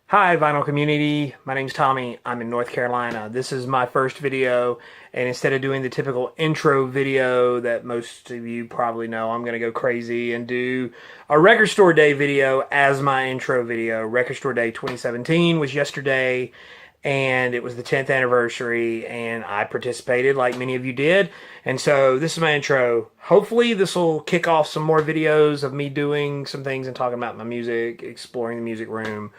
Hi, vinyl community. My name's Tommy. I'm in North Carolina. This is my first video, and instead of doing the typical intro video that most of you probably know, I'm going to go crazy and do a Record Store Day video as my intro video. Record Store Day 2017 was yesterday, and it was the 10th anniversary, and I participated like many of you did. And so this is my intro. Hopefully this will kick off some more videos of me doing some things and talking about my music, exploring the music room,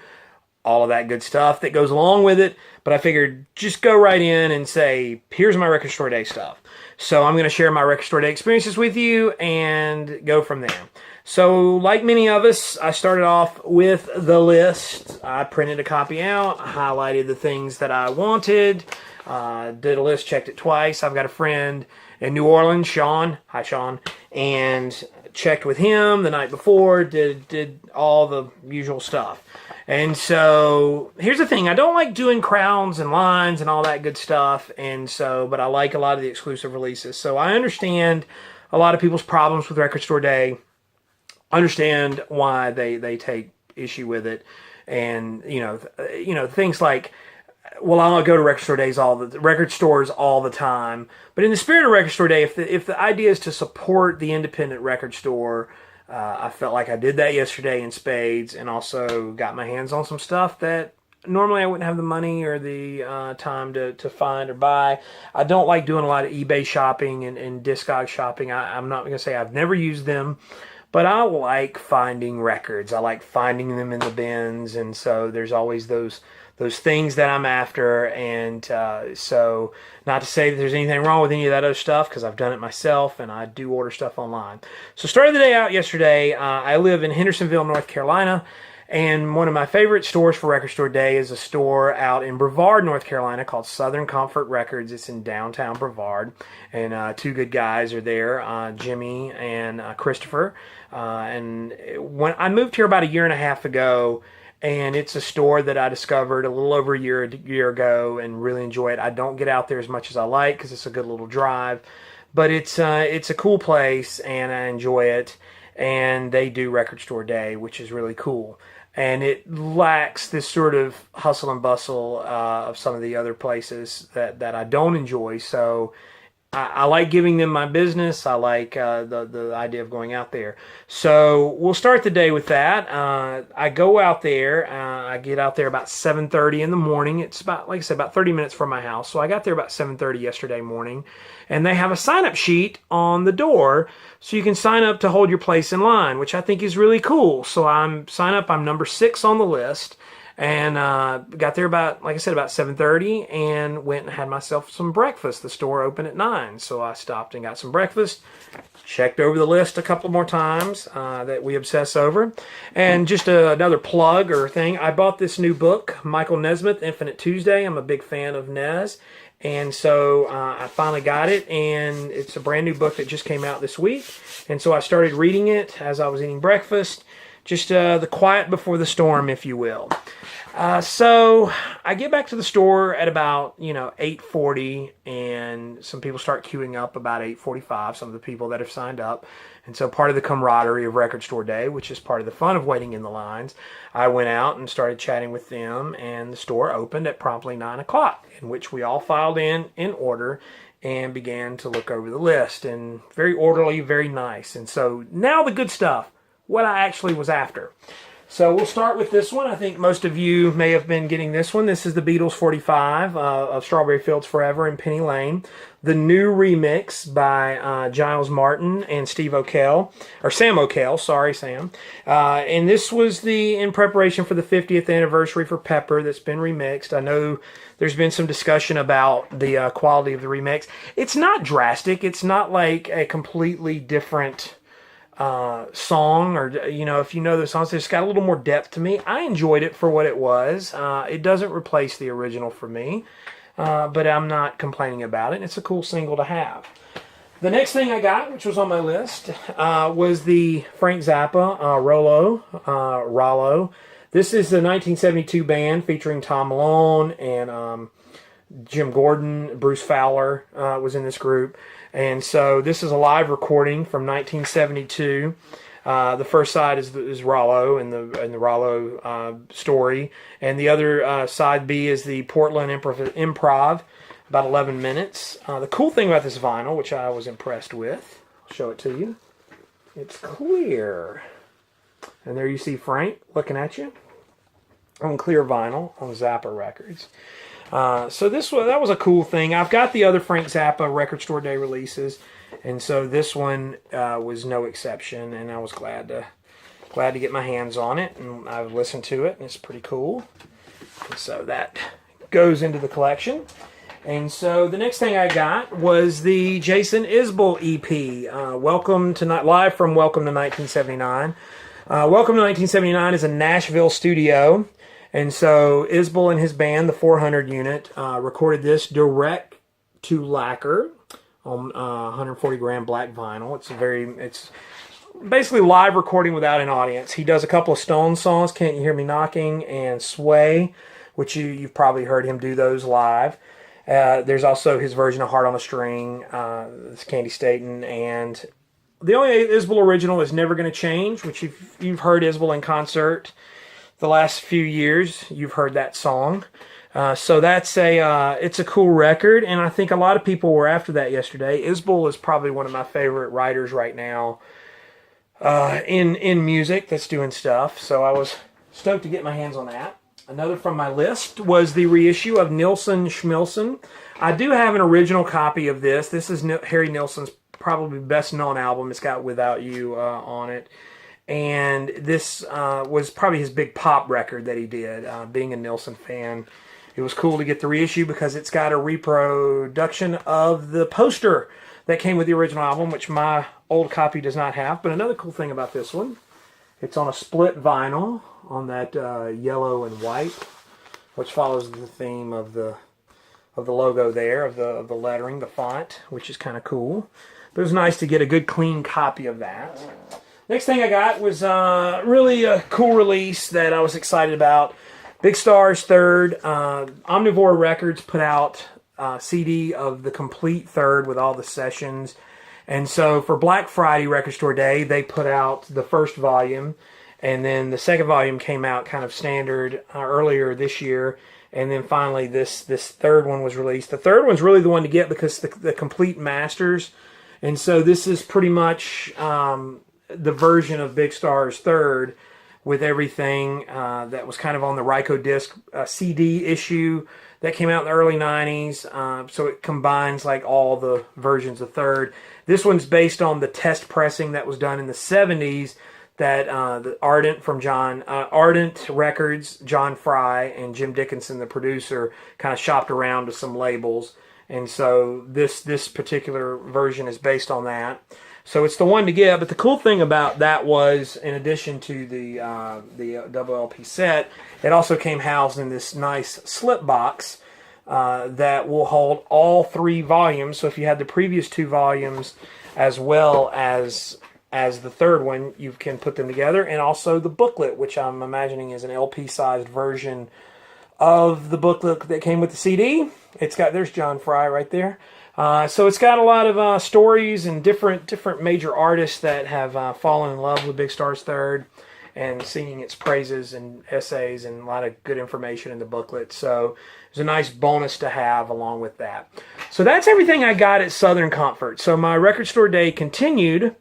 all of that good stuff that goes along with it. But I figured just go right in and say, here's my Record Store Day stuff. So I'm going to share my Record Store Day experiences with you and go from there. So like many of us, I started off with the list. I printed a copy out, highlighted the things that I wanted, did a list, checked it twice. I've got a friend in New Orleans, Sean. Hi, Sean. And checked with him the night before, did all the usual stuff. And so here's the thing, I don't like doing crowns and lines and all that good stuff, and so, but I like a lot of the exclusive releases. So I understand a lot of people's problems with Record Store Day, understand why they take issue with it, and things like, well, I'll go to record stores all the time. But in the spirit of Record Store Day, if the idea is to support the independent record store, I felt like I did that yesterday in spades, and also got my hands on some stuff that normally I wouldn't have the money or the time to find or buy. I don't like doing a lot of eBay shopping and Discog shopping. I'm not going to say I've never used them, but I like finding records. I like finding them in the bins, and so there's always those things that I'm after. And so not to say that there's anything wrong with any of that other stuff, because I've done it myself and I do order stuff online. So started the day out yesterday. I live in Hendersonville, North Carolina, and one of my favorite stores for Record Store Day is a store out in Brevard, North Carolina called Southern Comfort Records. It's in downtown Brevard, and two good guys are there, Jimmy and Christopher. And when I moved here about a year and a half ago, and it's a store that I discovered a little over a year ago and really enjoy it. I don't get out there as much as I like because it's a good little drive, but it's a cool place and I enjoy it. And they do Record Store Day, which is really cool. And it lacks this sort of hustle and bustle of some of the other places that I don't enjoy. So I like giving them my business. I like the idea of going out there. So we'll start the day with that. I go out there. I get out there about 7:30 in the morning. It's about, like I said, about 30 minutes from my house. So I got there about 7:30 yesterday morning. And they have a sign-up sheet on the door, so you can sign up to hold your place in line, which I think is really cool. So I'm number 6 on the list. And got there about, like I said, about 7:30, and went and had myself some breakfast. The store opened at 9, so I stopped and got some breakfast. Checked over the list a couple more times that we obsess over. And just another plug or thing, I bought this new book, Michael Nesmith, Infinite Tuesday. I'm a big fan of Nez. And so I finally got it, and it's a brand new book that just came out this week. And so I started reading it as I was eating breakfast. Just the quiet before the storm, if you will. So I get back to the store at about 8:40, and some people start queuing up about 8:45. Some of the people that have signed up, and so part of the camaraderie of Record Store Day, which is part of the fun of waiting in the lines, I went out and started chatting with them, and the store opened at promptly 9 o'clock, in which we all filed in order and began to look over the list, and very orderly, very nice. And so now the good stuff, what I actually was after. So we'll start with this one. I think most of you may have been getting this one. This is the Beatles 45 of Strawberry Fields Forever and Penny Lane. The new remix by Giles Martin and Steve O'Kell, or Sam O'Kell, sorry, Sam. And this was in preparation for the 50th anniversary for Pepper that's been remixed. I know there's been some discussion about the quality of the remix. It's not drastic. It's not like a completely different song, or if you know the songs, it's got a little more depth to me. I enjoyed it for what it was. It doesn't replace the original for me, but I'm not complaining about it. It's a cool single to have. The next thing I got, which was on my list, was the Frank Zappa Rollo. This is the 1972 band featuring Tom Malone and Jim Gordon. Bruce Fowler was in this group. And so this is a live recording from 1972. The first side is Rollo and the Rollo story, and the other side B is the Portland Improv, about 11 minutes. The cool thing about this vinyl, which I was impressed with, I'll show it to you. It's clear, and there you see Frank looking at you on clear vinyl on Zappa Records. So that was a cool thing. I've got the other Frank Zappa Record Store Day releases, and so this one was no exception, and I was glad to get my hands on it, and I've listened to it, and it's pretty cool. And so that goes into the collection. And so the next thing I got was the Jason Isbell EP, live from Welcome to 1979. Welcome to 1979 is a Nashville studio. And so Isbell and his band, the 400 unit, recorded this direct to lacquer on 140 gram black vinyl. It's basically live recording without an audience. He does a couple of Stones songs, Can't You Hear Me Knocking and Sway, which you've probably heard him do those live. There's also his version of Heart on a String, it's Candy Staten, and the only Isbell original is Never Gonna Change, which you've heard Isbell in concert the last few years. You've heard that song. So it's a cool record, and I think a lot of people were after that yesterday. Isbell is probably one of my favorite writers right now in music that's doing stuff, so I was stoked to get my hands on that. Another from my list was the reissue of Nilsson Schmilsson. I do have an original copy of this. This is Harry Nilsson's probably best known album. It's got Without You on it. And this was probably his big pop record that he did. Being a Nilsson fan, it was cool to get the reissue because it's got a reproduction of the poster that came with the original album, which my old copy does not have. But another cool thing about this one, it's on a split vinyl on that yellow and white, which follows the theme of the logo there, of the lettering, the font, which is kind of cool. But it was nice to get a good clean copy of that. Next thing I got was really a cool release that I was excited about. Big Star's third. Omnivore Records put out a CD of the complete third with all the sessions. And so for Black Friday Record Store Day, they put out the first volume. And then the second volume came out kind of standard earlier this year. And then finally this third one was released. The third one's really the one to get because the complete masters. And so this is pretty much the version of Big Star's third with everything that was kind of on the Ryko disc CD issue that came out in the early 90s. So it combines like all the versions of third. This one's based on the test pressing that was done in the 70s that the Ardent Records, John Fry and Jim Dickinson, the producer, kind of shopped around to some labels. And so this particular version is based on that. So it's the one to get, but the cool thing about that was, in addition to the double LP set, it also came housed in this nice slip box that will hold all 3 volumes. So if you had the previous 2 volumes as well as the third one, you can put them together, and also the booklet, which I'm imagining is an LP-sized version of the booklet that came with the CD. There's John Fry right there. So it's got a lot of stories and different major artists that have fallen in love with Big Star's third and singing its praises and essays and a lot of good information in the booklet. So it's a nice bonus to have along with that. So that's everything I got at Southern Comfort. So my Record Store Day continued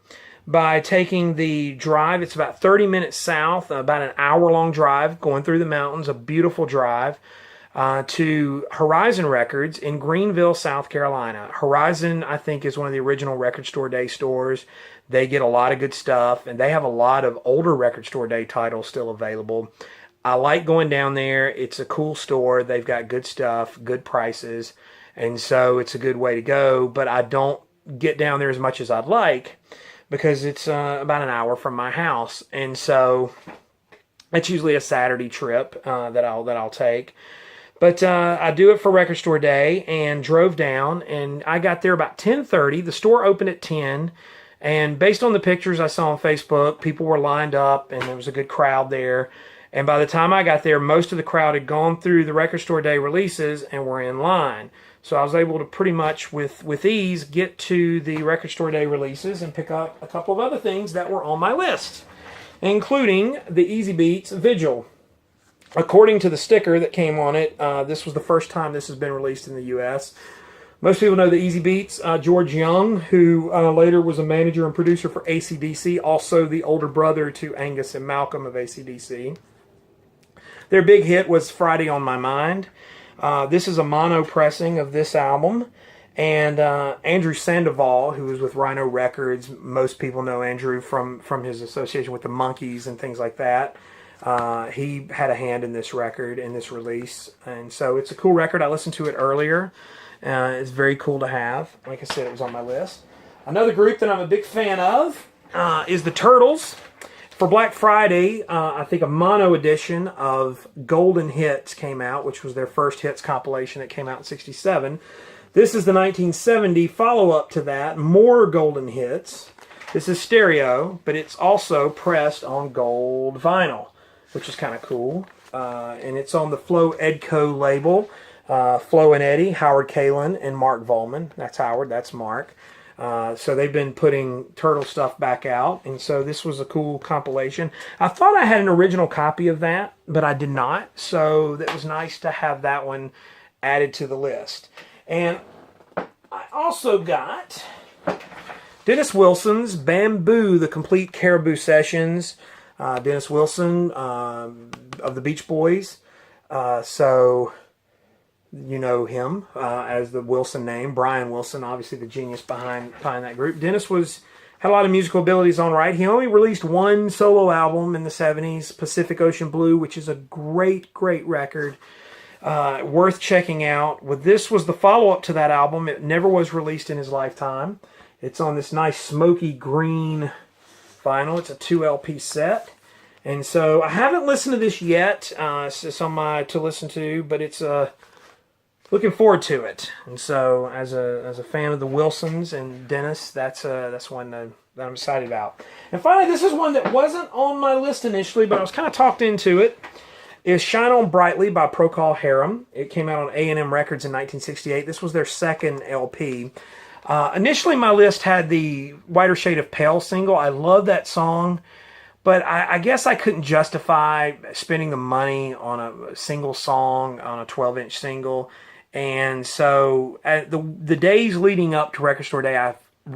by taking the drive. It's about 30 minutes south, about an hour-long drive going through the mountains, a beautiful drive. To Horizon Records in Greenville, South Carolina. Horizon, I think, is one of the original Record Store Day stores. They get a lot of good stuff, and they have a lot of older Record Store Day titles still available. I like going down there. It's a cool store. They've got good stuff, good prices, and so it's a good way to go, but I don't get down there as much as I'd like because it's about an hour from my house, and so it's usually a Saturday trip that I'll take. But I do it for Record Store Day and drove down, and I got there about 10:30. The store opened at 10, and based on the pictures I saw on Facebook, people were lined up, and there was a good crowd there. And by the time I got there, most of the crowd had gone through the Record Store Day releases and were in line. So I was able to pretty much, with ease, get to the Record Store Day releases and pick up a couple of other things that were on my list, including the Easy Beats Vigil. According to the sticker that came on it, this was the first time this has been released in the U.S. Most people know the Easy Beats. George Young, who later was a manager and producer for AC/DC, also the older brother to Angus and Malcolm of AC/DC. Their big hit was Friday on My Mind. This is a mono pressing of this album. And Andrew Sandoval, who was with Rhino Records, most people know Andrew from his association with the Monkees and things like that. He had a hand in this record, in this release. And so it's a cool record. I listened to it earlier. It's very cool to have. Like I said, it was on my list. Another group that I'm a big fan of is the Turtles. For Black Friday, I think a mono edition of Golden Hits came out, which was their first hits compilation that came out in '67. This is the 1970 follow-up to that, more Golden Hits. This is stereo, but it's also pressed on gold vinyl, which is kind of cool. And it's on the Flo Edco label. Flo and Eddie, Howard Kalin, and Mark Volman. That's Howard, that's Mark. So they've been putting Turtle stuff back out, and so this was a cool compilation. I thought I had an original copy of that, but I did not, so that was nice to have that one added to the list. And I also got Dennis Wilson's Bamboo, the Complete Caribou Sessions. Dennis Wilson of the Beach Boys. So you know him as the Wilson name. Brian Wilson, obviously the genius behind that group. Dennis had a lot of musical abilities on right. He only released one solo album in the 70s, Pacific Ocean Blue, which is a great, great record. Worth checking out. This was the follow-up to that album. It never was released in his lifetime. It's on this nice smoky green vinyl. It's a 2 LP set. And so I haven't listened to this yet. It's on my to listen to, but it's looking forward to it. And so as a fan of the Wilsons and Dennis, that's one that I'm excited about. And finally, this is one that wasn't on my list initially, but I was kind of talked into it. Is Shine On Brightly by Procol Harum. It came out on A&M Records in 1968. This was their second LP. Initially, my list had the Whiter Shade of Pale single. I love that song, but I guess I couldn't justify spending the money on a single song, on a 12-inch single. And so the days leading up to Record Store Day, I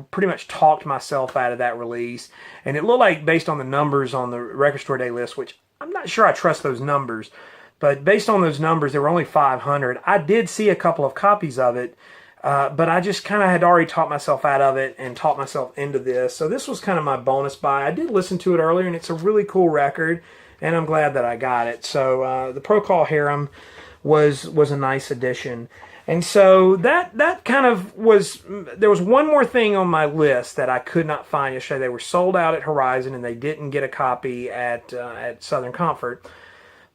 pretty much talked myself out of that release. And it looked like, based on the numbers on the Record Store Day list, which I'm not sure I trust those numbers, but based on those numbers, there were only 500. I did see a couple of copies of it, but I just kind of had already talked myself out of it and talked myself into this. So this was kind of my bonus buy. I did listen to it earlier, and it's a really cool record, and I'm glad that I got it. So the Procol Harum was a nice addition. And so that kind of was, there was one more thing on my list that I could not find yesterday. They were sold out at Horizon, and they didn't get a copy at Southern Comfort.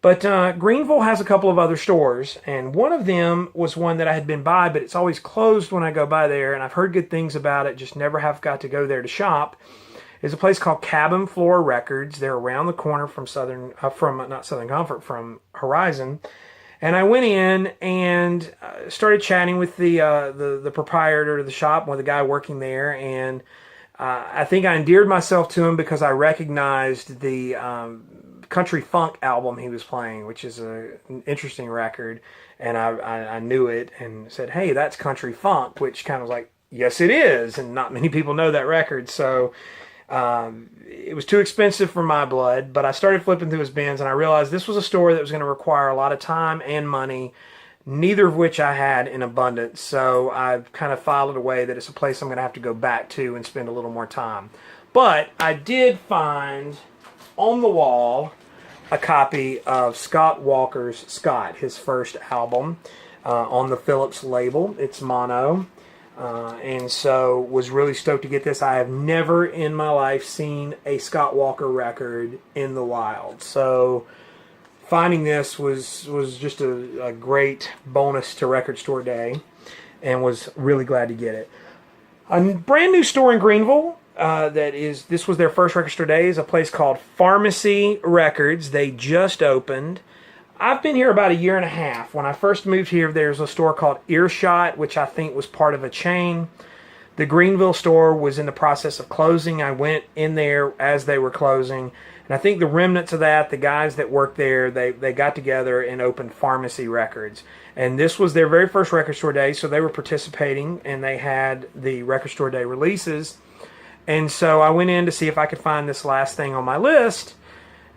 But Greenville has a couple of other stores, and one of them was one that I had been by, but it's always closed when I go by there, and I've heard good things about it, just never have got to go there to shop. Is a place called Cabin Floor Records. They're around the corner from not Southern Comfort, from Horizon. And I went in and started chatting with the proprietor of the shop, with the guy working there, and I think I endeared myself to him because I recognized the country funk album he was playing, which is an interesting record, and I knew it and said, "Hey, that's country funk," which kind of was like, "Yes, it is," and not many people know that record, so it was too expensive for my blood. But I started flipping through his bins, and I realized this was a store that was going to require a lot of time and money, neither of which I had in abundance. So I've kind of filed it away that it's a place I'm going to have to go back to and spend a little more time. But I did find on the wall a copy of Scott Walker's Scott, his first album, on the Philips label. It's mono. And so was really stoked to get this. I have never in my life seen a Scott Walker record in the wild. So finding this was just a great bonus to Record Store Day, and was really glad to get it. A brand new store in Greenville this was their first record store day, is a place called Pharmacy Records. They just opened. I've been here about a year and a half. When I first moved here, there's a store called Earshot, which I think was part of a chain. The Greenville store was in the process of closing. I went in there as they were closing. And I think the remnants of that, the guys that worked there, they got together and opened Pharmacy Records. And this was their very first record store day, so they were participating, and they had the record store day releases. And so I went in to see if I could find this last thing on my list.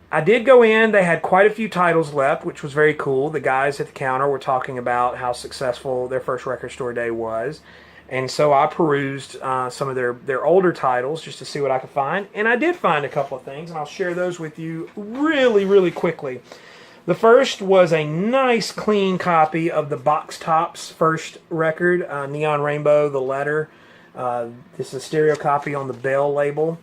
I did go in. They had quite a few titles left, which was very cool. The guys at the counter were talking about how successful their first record store day was. And so I perused some of their older titles just to see what I could find. And I did find a couple of things, and I'll share those with you really, really quickly. The first was a nice, clean copy of the Box Tops first record, Neon Rainbow, The Letter. This is a stereo copy on the Bell label.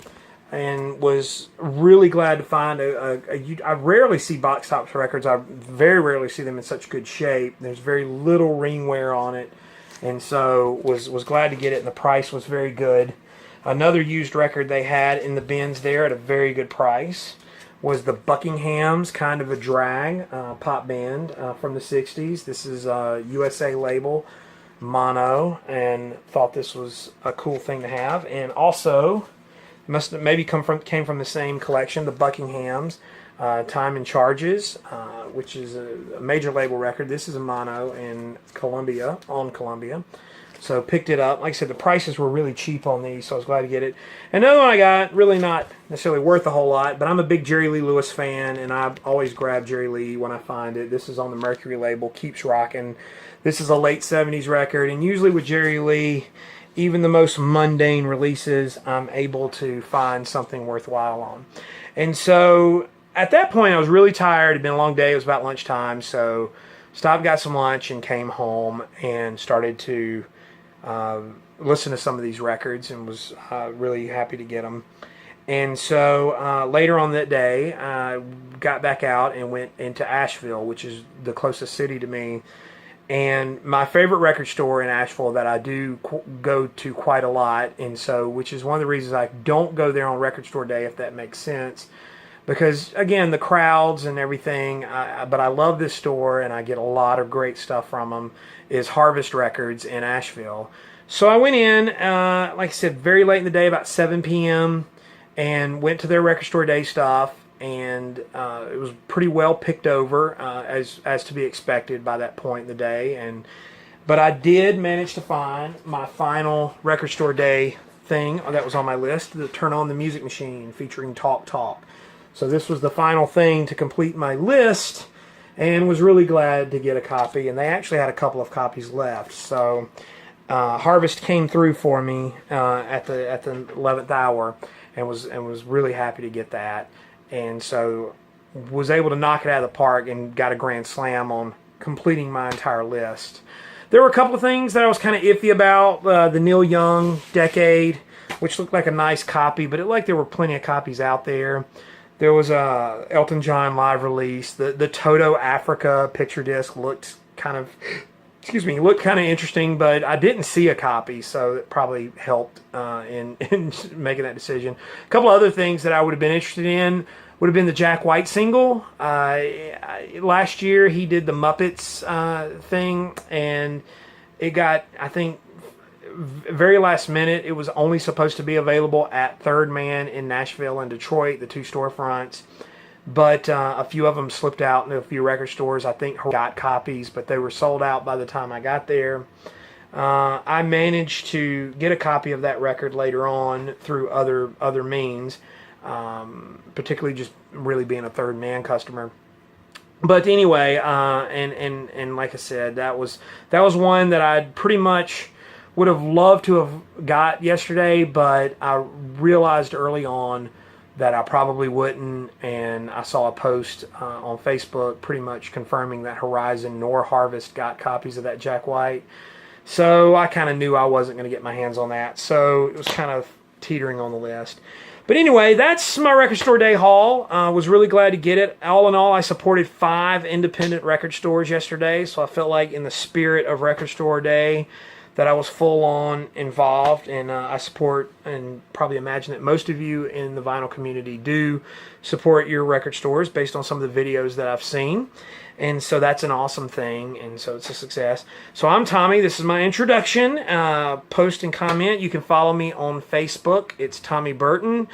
And was really glad to find I rarely see Box Tops records. I very rarely see them in such good shape. There's very little ring wear on it, and so was glad to get it. And the price was very good. Another used record they had in the bins there at a very good price was the Buckingham's Kind of a Drag pop band from the '60s. This is a USA label, mono, and thought this was a cool thing to have. And also, must have maybe came from the same collection, the Buckingham's Time and Charges, which is a major label record. This is a mono in Columbia, on Columbia. So picked it up. Like I said, the prices were really cheap on these, so I was glad to get it. Another one I got, really not necessarily worth a whole lot, but I'm a big Jerry Lee Lewis fan, and I always grab Jerry Lee when I find it. This is on the Mercury label, Keeps Rockin'. This is a late 70s record, and usually with Jerry Lee, even the most mundane releases, I'm able to find something worthwhile on. And so at that point, I was really tired. It had been a long day. It was about lunchtime. So stopped, got some lunch, and came home and started to listen to some of these records, and was really happy to get them. And so later on that day, I got back out and went into Asheville, which is the closest city to me. And my favorite record store in Asheville that I do go to quite a lot, and so, which is one of the reasons I don't go there on record store day, if that makes sense, because again, the crowds and everything, but I love this store and I get a lot of great stuff from them, is Harvest Records in Asheville. So I went in, like I said, very late in the day, about 7 p.m., and went to their record store day stuff. And it was pretty well picked over, as to be expected by that point in the day. But I did manage to find my final record store day thing that was on my list, the Turn On the Music Machine featuring Talk Talk. So this was the final thing to complete my list, and was really glad to get a copy. And they actually had a couple of copies left. So Harvest came through for me at the 11th hour, and was really happy to get that. And so was able to knock it out of the park and got a grand slam on completing my entire list. There were a couple of things that I was kind of iffy about. The Neil Young Decade, which looked like a nice copy, but it looked like there were plenty of copies out there. There was a Elton John live release. The Toto Africa picture disc looked kind of, looked kind of interesting, but I didn't see a copy, so it probably helped in making that decision. A couple of other things that I would have been interested in would have been the Jack White single. Last year he did the Muppets thing, and it got, I think, very last minute. It was only supposed to be available at Third Man in Nashville and Detroit, the two storefronts. But a few of them slipped out in a few record stores. I think got copies, but they were sold out by the time I got there. I managed to get a copy of that record later on through other means, particularly just really being a Third Man customer. But anyway, and like I said, that was one that I pretty much would have loved to have got yesterday, but I realized early on that I probably wouldn't, and I saw a post on Facebook pretty much confirming that Horizon nor Harvest got copies of that Jack White. So I kind of knew I wasn't going to get my hands on that, so it was kind of teetering on the list. But anyway, that's my record store day haul. I was really glad to get it. All in all, I supported 5 independent record stores yesterday, so I felt like in the spirit of record store day that I was full on involved, and I support and probably imagine that most of you in the vinyl community do support your record stores based on some of the videos that I've seen. And so that's an awesome thing, and so it's a success. So I'm Tommy. This is my introduction. Post and comment. You can follow me on Facebook. It's Tommy Burton.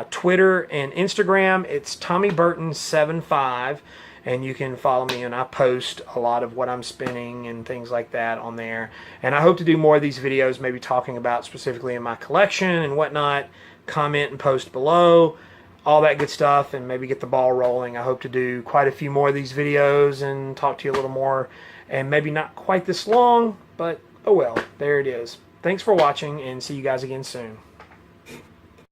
Twitter and Instagram, it's Tommy Burton75. And you can follow me, and I post a lot of what I'm spinning and things like that on there. And I hope to do more of these videos, maybe talking about specifically in my collection and whatnot. Comment and post below, all that good stuff, and maybe get the ball rolling. I hope to do quite a few more of these videos and talk to you a little more, and maybe not quite this long, but oh well, there it is. Thanks for watching, and see you guys again soon.